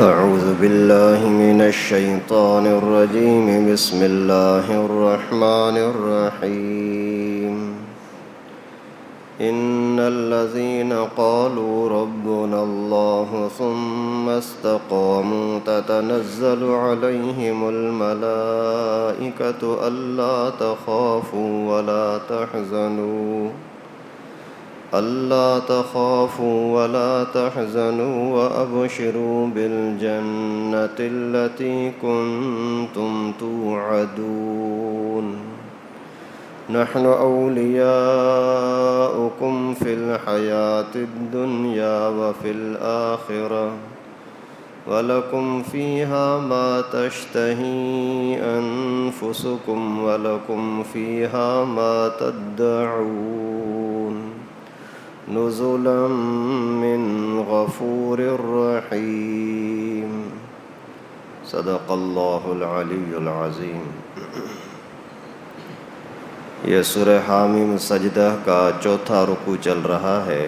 أعوذ بالله من الشيطان الرجيم بسم الله الرحمن الرحيم إن الذين قالوا ربنا الله ثم استقاموا تتنزل عليهم الملائكة ألا تخافوا ولا تحزنوا وأبشروا بالجنة التي كنتم توعدون نحن أولياؤكم في الحياة الدنيا وفي الآخرة وَلَكُمْ فِيهَا مَا تَشْتَهِي أَنفُسُكُمْ وَلَكُمْ فِيهَا مَا تَدَّعُونَ نُزُلًا مِّن غَفُورٍ رَّحِيمٍ صدق اللہ العلی العظیم۔ یہ سورہ حامیم سجدہ کا چوتھا رکوع چل رہا ہے۔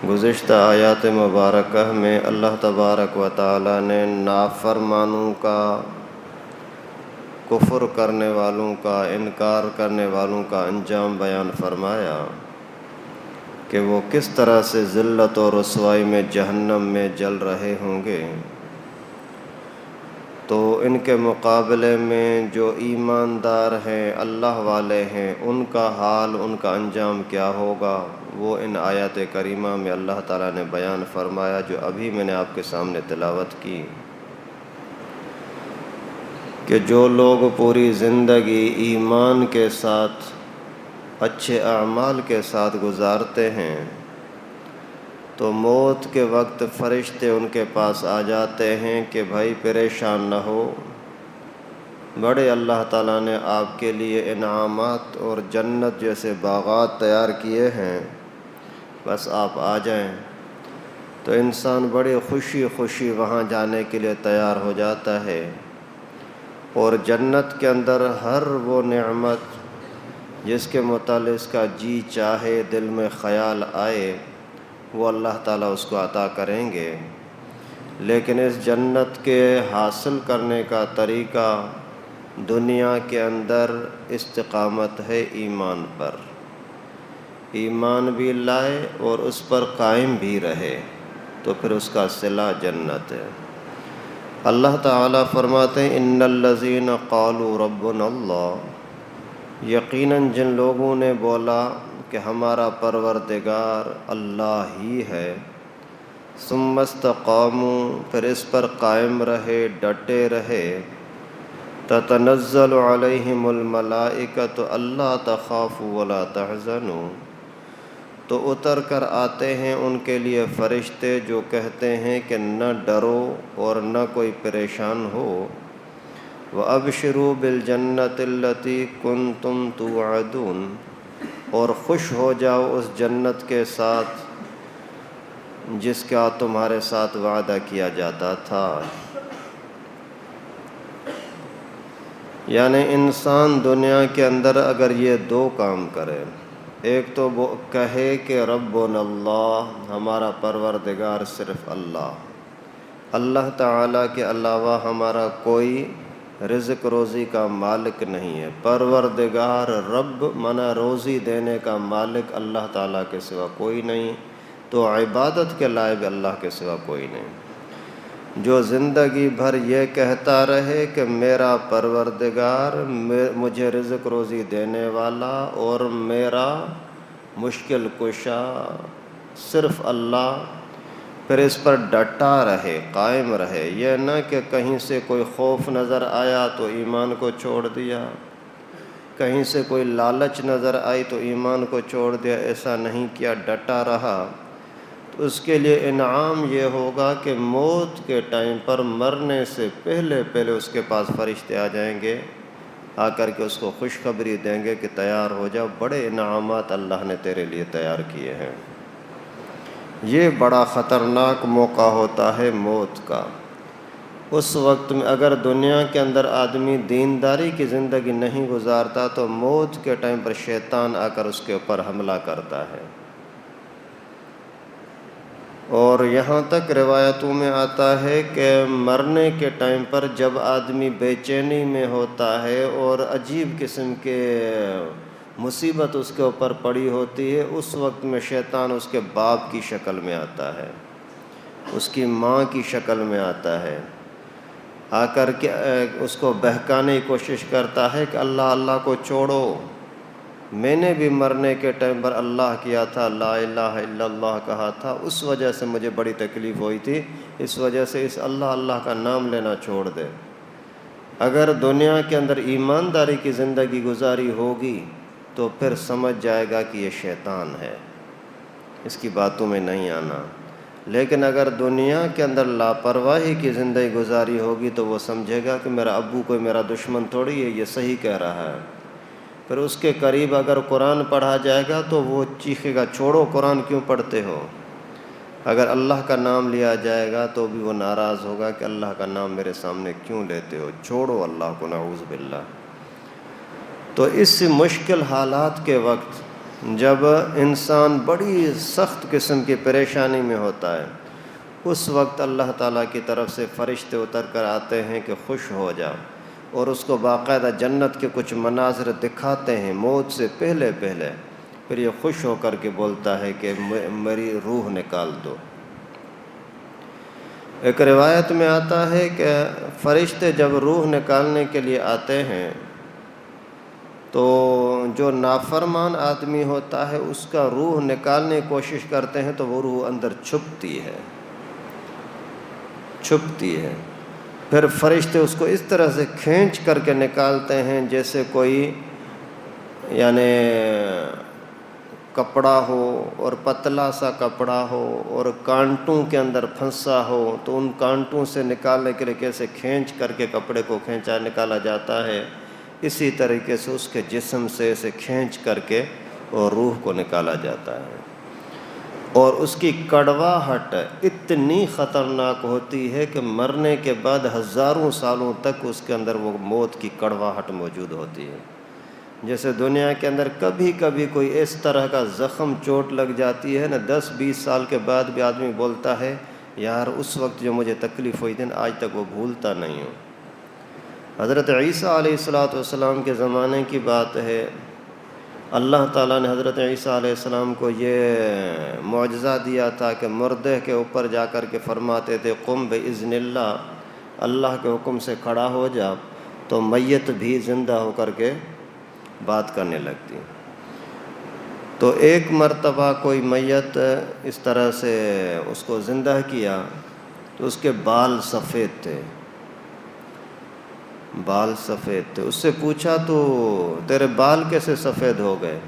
گزشتہ آیات مبارکہ میں اللہ تبارک و تعالی نے نافرمانوں کا، کفر کرنے والوں کا، انکار کرنے والوں کا انجام بیان فرمایا کہ وہ کس طرح سے ذلت اور رسوائی میں جہنم میں جل رہے ہوں گے۔ تو ان کے مقابلے میں جو ایماندار ہیں، اللہ والے ہیں، ان کا حال، ان کا انجام کیا ہوگا، وہ ان آیات کریمہ میں اللہ تعالیٰ نے بیان فرمایا، جو ابھی میں نے آپ کے سامنے تلاوت کی، کہ جو لوگ پوری زندگی ایمان کے ساتھ، اچھے اعمال کے ساتھ گزارتے ہیں، تو موت کے وقت فرشتے ان کے پاس آ جاتے ہیں کہ بھائی پریشان نہ ہو، بڑے اللہ تعالیٰ نے آپ کے لیے انعامات اور جنت جیسے باغات تیار کیے ہیں، بس آپ آ جائیں۔ تو انسان بڑی خوشی خوشی وہاں جانے کے لیے تیار ہو جاتا ہے، اور جنت کے اندر ہر وہ نعمت جس کے متعلق اس کا جی چاہے، دل میں خیال آئے، وہ اللہ تعالیٰ اس کو عطا کریں گے۔ لیکن اس جنت کے حاصل کرنے کا طریقہ دنیا کے اندر استقامت ہے ایمان پر، ایمان بھی لائے اور اس پر قائم بھی رہے، تو پھر اس کا صلہ جنت ہے۔ اللہ تعالیٰ فرماتے ہیں ان الذین قالوا ربنا اللہ، یقیناً جن لوگوں نے بولا کہ ہمارا پروردگار اللہ ہی ہے، ثم استقاموا، پھر اس پر قائم رہے، ڈٹے رہے، تتنزل علیہم الملائکۃ الا تخافوا ولا تحزنوا، تو اتر کر آتے ہیں ان کے لیے فرشتے جو کہتے ہیں کہ نہ ڈرو اور نہ کوئی پریشان ہو، وَأَبْشِرُوا بِالْجَنَّةِ الَّتِي كُنْتُمْ تُوعَدُونَ، اور خوش ہو جاؤ اس جنت کے ساتھ جس کا تمہارے ساتھ وعدہ کیا جاتا تھا۔ یعنی انسان دنیا کے اندر اگر یہ دو کام کرے، ایک تو وہ کہے کہ ربنا اللہ، ہمارا پروردگار صرف اللہ، اللہ تعالیٰ کے علاوہ ہمارا کوئی رزق روزی کا مالک نہیں ہے، پروردگار رب منا روزی دینے کا مالک اللہ تعالیٰ کے سوا کوئی نہیں، تو عبادت کے لائق اللہ کے سوا کوئی نہیں۔ جو زندگی بھر یہ کہتا رہے کہ میرا پروردگار مجھے رزق روزی دینے والا اور میرا مشکل کشا صرف اللہ، پھر اس پر ڈٹا رہے، قائم رہے، یہ نہ کہ کہیں سے کوئی خوف نظر آیا تو ایمان کو چھوڑ دیا، کہیں سے کوئی لالچ نظر آئی تو ایمان کو چھوڑ دیا، ایسا نہیں کیا، ڈٹا رہا، تو اس کے لیے انعام یہ ہوگا کہ موت کے ٹائم پر مرنے سے پہلے اس کے پاس فرشتے آ جائیں گے، آ کر کے اس کو خوشخبری دیں گے کہ تیار ہو جاؤ، بڑے انعامات اللہ نے تیرے لیے تیار کیے ہیں۔ یہ بڑا خطرناک موقع ہوتا ہے موت کا۔ اس وقت میں اگر دنیا کے اندر آدمی دینداری کی زندگی نہیں گزارتا تو موت کے ٹائم پر شیطان آ کر اس کے اوپر حملہ کرتا ہے، اور یہاں تک روایتوں میں آتا ہے کہ مرنے کے ٹائم پر جب آدمی بے چینی میں ہوتا ہے اور عجیب قسم کے مصیبت اس کے اوپر پڑی ہوتی ہے، اس وقت میں شیطان اس کے باپ کی شکل میں آتا ہے، اس کی ماں کی شکل میں آتا ہے، آ کر کے اس کو بہکانے کی کوشش کرتا ہے کہ اللہ اللہ کو چھوڑو، میں نے بھی مرنے کے ٹائم پر اللہ کیا تھا، لا الہ الا اللہ کہا تھا، اس وجہ سے مجھے بڑی تکلیف ہوئی تھی، اس وجہ سے اس اللہ اللہ کا نام لینا چھوڑ دے۔ اگر دنیا کے اندر ایمانداری کی زندگی گزاری ہوگی تو پھر سمجھ جائے گا کہ یہ شیطان ہے، اس کی باتوں میں نہیں آنا۔ لیکن اگر دنیا کے اندر لاپرواہی کی زندگی گزاری ہوگی تو وہ سمجھے گا کہ میرا ابو کوئی میرا دشمن تھوڑی ہے، یہ صحیح کہہ رہا ہے۔ پھر اس کے قریب اگر قرآن پڑھا جائے گا تو وہ چیخے گا، چھوڑو قرآن کیوں پڑھتے ہو۔ اگر اللہ کا نام لیا جائے گا تو بھی وہ ناراض ہوگا کہ اللہ کا نام میرے سامنے کیوں لیتے ہو، چھوڑو اللہ کو، نعوذ باللہ۔ تو اس مشکل حالات کے وقت جب انسان بڑی سخت قسم کی پریشانی میں ہوتا ہے، اس وقت اللہ تعالیٰ کی طرف سے فرشتے اتر کر آتے ہیں کہ خوش ہو جا، اور اس کو باقاعدہ جنت کے کچھ مناظر دکھاتے ہیں موت سے پہلے پہلے، پھر یہ خوش ہو کر کے بولتا ہے کہ میری روح نکال دو۔ ایک روایت میں آتا ہے کہ فرشتے جب روح نکالنے کے لیے آتے ہیں تو جو نافرمان آدمی ہوتا ہے اس کا روح نکالنے کی کوشش کرتے ہیں تو وہ روح اندر چھپتی ہے۔ پھر فرشتے اس کو اس طرح سے کھینچ کر کے نکالتے ہیں جیسے کوئی یعنی کپڑا ہو، اور پتلا سا کپڑا ہو اور کانٹوں کے اندر پھنسا ہو، تو ان کانٹوں سے نکالنے کے لیے کیسے کھینچ کر کے کپڑے کو نکالا جاتا ہے، اسی طریقے سے اس کے جسم سے اسے کھینچ کر کے اور روح کو نکالا جاتا ہے۔ اور اس کی کڑواہٹ اتنی خطرناک ہوتی ہے کہ مرنے کے بعد ہزاروں سالوں تک اس کے اندر وہ موت کی کڑواہٹ موجود ہوتی ہے۔ جیسے دنیا کے اندر کبھی کبھی کوئی اس طرح کا زخم چوٹ لگ جاتی ہے نا، 10-20 سال کے بعد بھی آدمی بولتا ہے یار اس وقت جو مجھے تکلیف ہوئی تھی نا، آج تک وہ بھولتا نہیں ہوں۔ حضرت عیسیٰ علیہ السلام کے زمانے کی بات ہے، اللہ تعالیٰ نے حضرت عیسیٰ علیہ السلام کو یہ معجزہ دیا تھا کہ مردے کے اوپر جا کر کے فرماتے تھے قم بإذن اللہ، اللہ کے حکم سے کھڑا ہو جا، تو میت بھی زندہ ہو کر کے بات کرنے لگتی۔ تو ایک مرتبہ کوئی میت اس طرح سے اس کو زندہ کیا تو اس کے بال سفید تھے، اس سے پوچھا تو تیرے بال کیسے سفید ہو گئے؟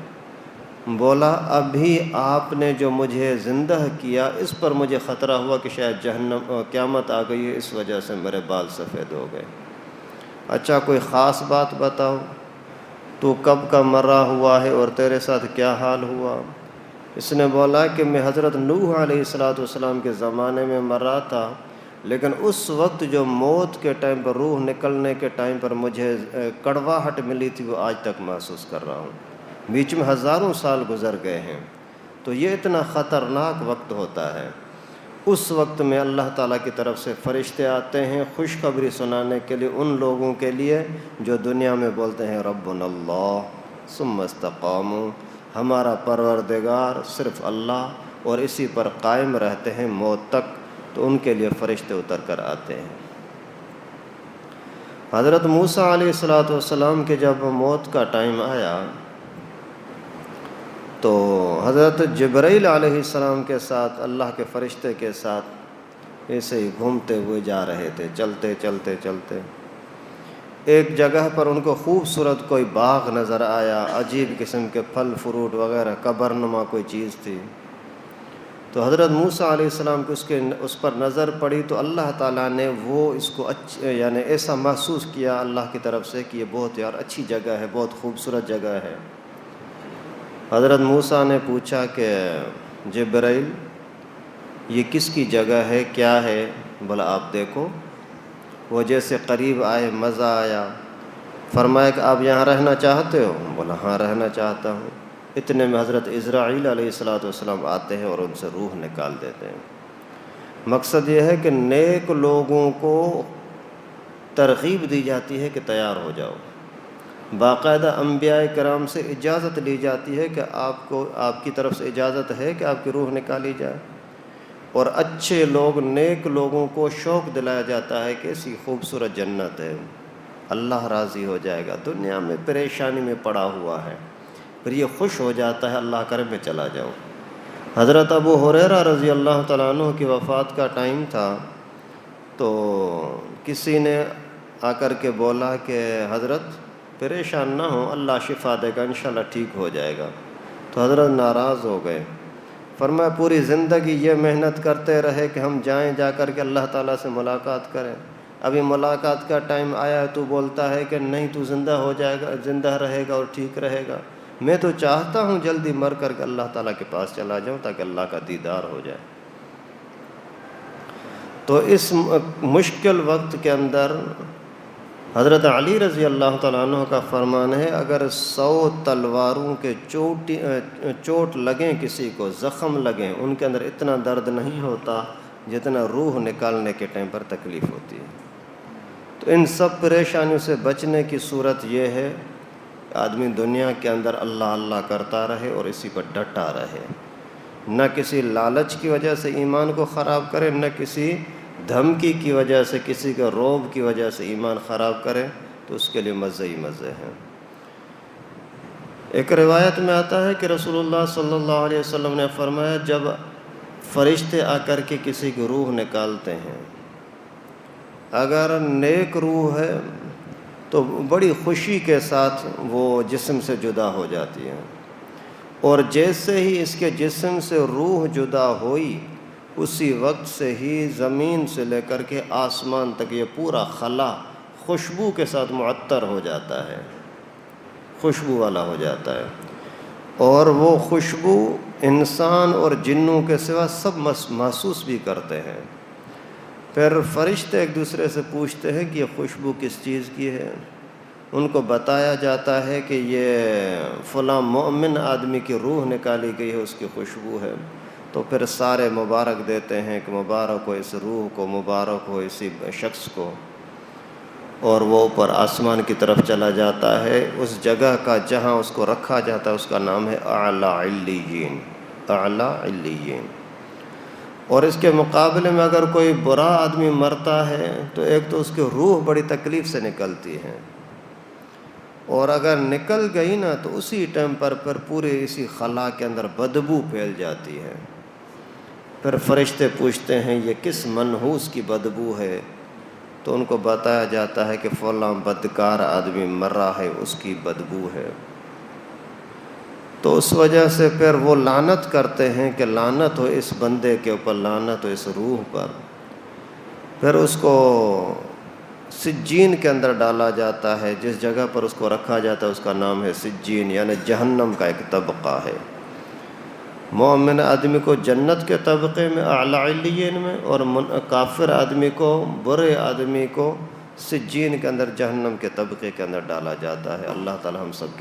بولا ابھی آپ نے جو مجھے زندہ کیا اس پر مجھے خطرہ ہوا کہ شاید جہنم قیامت آ گئی ہے، اس وجہ سے میرے بال سفید ہو گئے۔ اچھا کوئی خاص بات بتاؤ، تو کب کا مرا ہوا ہے اور تیرے ساتھ کیا حال ہوا؟ اس نے بولا کہ میں حضرت نوح علیہ السلام کے زمانے میں مرا تھا، لیکن اس وقت جو موت کے ٹائم پر روح نکلنے کے ٹائم پر مجھے کڑواہٹ ملی تھی وہ آج تک محسوس کر رہا ہوں، بیچ میں ہزاروں سال گزر گئے ہیں۔ تو یہ اتنا خطرناک وقت ہوتا ہے، اس وقت میں اللہ تعالیٰ کی طرف سے فرشتے آتے ہیں خوشخبری سنانے کے لیے ان لوگوں کے لیے جو دنیا میں بولتے ہیں ربنا اللہ ثم استقاموا، ہمارا پروردگار صرف اللہ، اور اسی پر قائم رہتے ہیں موت تک، تو ان کے لیے فرشتے اتر کر آتے ہیں۔ حضرت موسیٰ علیہ السلام کے جب موت کا ٹائم آیا تو حضرت جبرائیل علیہ السلام کے ساتھ اللہ کے فرشتے کے ساتھ ایسے ہی گھومتے ہوئے جا رہے تھے، چلتے ایک جگہ پر ان کو خوبصورت کوئی باغ نظر آیا، عجیب قسم کے پھل فروٹ وغیرہ قبرنما کوئی چیز تھی۔ تو حضرت موسیٰ علیہ السلام کو اس پر نظر پڑی تو اللہ تعالیٰ نے وہ اس کو یعنی ایسا محسوس کیا اللہ کی طرف سے کہ یہ بہت یار اچھی جگہ ہے، بہت خوبصورت جگہ ہے۔ حضرت موسیٰ نے پوچھا کہ جبرائیل یہ کس کی جگہ ہے، کیا ہے؟ بولا آپ دیکھو۔ وہ جیسے قریب آئے مزہ آیا، فرمایا کہ آپ یہاں رہنا چاہتے ہو؟ بولا ہاں رہنا چاہتا ہوں۔ اتنے میں حضرت عزرائیل علیہ السلام آتے ہیں اور ان سے روح نکال دیتے ہیں۔ مقصد یہ ہے کہ نیک لوگوں کو ترغیب دی جاتی ہے کہ تیار ہو جاؤ، باقاعدہ انبیاء کرام سے اجازت لی جاتی ہے کہ آپ کی طرف سے اجازت ہے کہ آپ کی روح نکالی جائے، اور اچھے لوگ نیک لوگوں کو شوق دلایا جاتا ہے کہ ایسی خوبصورت جنت ہے، اللہ راضی ہو جائے گا، دنیا میں پریشانی میں پڑا ہوا ہے، پھر یہ خوش ہو جاتا ہے اللہ کرے میں چلا جاؤں۔ حضرت ابو ہریرہ رضی اللہ تعالیٰ عنہ کی وفات کا ٹائم تھا، تو کسی نے آ کر کے بولا کہ حضرت پریشان نہ ہوں، اللہ شفا دے گا، انشاءاللہ ٹھیک ہو جائے گا۔ تو حضرت ناراض ہو گئے، فرمایا پوری زندگی یہ محنت کرتے رہے کہ ہم جائیں، جا کر کے اللہ تعالیٰ سے ملاقات کریں، ابھی ملاقات کا ٹائم آیا ہے تو بولتا ہے کہ نہیں تو زندہ ہو جائے گا، زندہ رہے گا اور ٹھیک رہے گا۔ میں تو چاہتا ہوں جلدی مر کر کے اللہ تعالیٰ کے پاس چلا جاؤں تاکہ اللہ کا دیدار ہو جائے۔ تو اس مشکل وقت کے اندر حضرت علی رضی اللہ تعالیٰ عنہ کا فرمان ہے، اگر 100 تلواروں کے چوٹ لگیں، کسی کو زخم لگیں، ان کے اندر اتنا درد نہیں ہوتا جتنا روح نکالنے کے ٹائم پر تکلیف ہوتی ہے۔ تو ان سب پریشانیوں سے بچنے کی صورت یہ ہے کہ آدمی دنیا کے اندر اللہ اللہ کرتا رہے اور اسی پر ڈٹا رہے، نہ کسی لالچ کی وجہ سے ایمان کو خراب کرے، نہ کسی دھمکی کی وجہ سے، کسی کے روب کی وجہ سے ایمان خراب کرے، تو اس کے لیے مزے ہی مزے ہیں۔ ایک روایت میں آتا ہے کہ رسول اللہ صلی اللہ علیہ وسلم نے فرمایا، جب فرشتے آ کر کے کسی کی روح نکالتے ہیں، اگر نیک روح ہے تو بڑی خوشی کے ساتھ وہ جسم سے جدا ہو جاتی ہے، اور جیسے ہی اس کے جسم سے روح جدا ہوئی، اسی وقت سے ہی زمین سے لے کر کے آسمان تک یہ پورا خلا خوشبو کے ساتھ معطر ہو جاتا ہے، خوشبو والا ہو جاتا ہے، اور وہ خوشبو انسان اور جنوں کے سوا سب محسوس بھی کرتے ہیں۔ پھر فرشتے ایک دوسرے سے پوچھتے ہیں کہ یہ خوشبو کس چیز کی ہے؟ ان کو بتایا جاتا ہے کہ یہ فلاں مومن آدمی کی روح نکالی گئی ہے، اس کی خوشبو ہے۔ تو پھر سارے مبارک دیتے ہیں کہ مبارک ہو اس روح کو، مبارک ہو اسی شخص کو، اور وہ اوپر آسمان کی طرف چلا جاتا ہے۔ اس جگہ کا جہاں اس کو رکھا جاتا ہے اس کا نام ہے اعلی علیین، اعلی علیین۔ اور اس کے مقابلے میں اگر کوئی برا آدمی مرتا ہے تو ایک تو اس کی روح بڑی تکلیف سے نکلتی ہے، اور اگر نکل گئی نا تو اسی ٹائم پر پورے اسی خلا کے اندر بدبو پھیل جاتی ہے۔ پھر فرشتے پوچھتے ہیں یہ کس منحوس کی بدبو ہے؟ تو ان کو بتایا جاتا ہے کہ فلاں بدکار آدمی مرا ہے، اس کی بدبو ہے۔ تو اس وجہ سے پھر وہ لعنت کرتے ہیں کہ لعنت ہو اس بندے کے اوپر، لعنت ہو اس روح پر۔ پھر اس کو سجین کے اندر ڈالا جاتا ہے، جس جگہ پر اس کو رکھا جاتا ہے اس کا نام ہے سجین، یعنی جہنم کا ایک طبقہ ہے۔ مومن آدمی کو جنت کے طبقے میں اعلی علیین میں، اور کافر آدمی کو، برے آدمی کو سجین کے اندر، جہنم کے طبقے کے اندر ڈالا جاتا ہے۔ اللہ تعالی ہم سب کے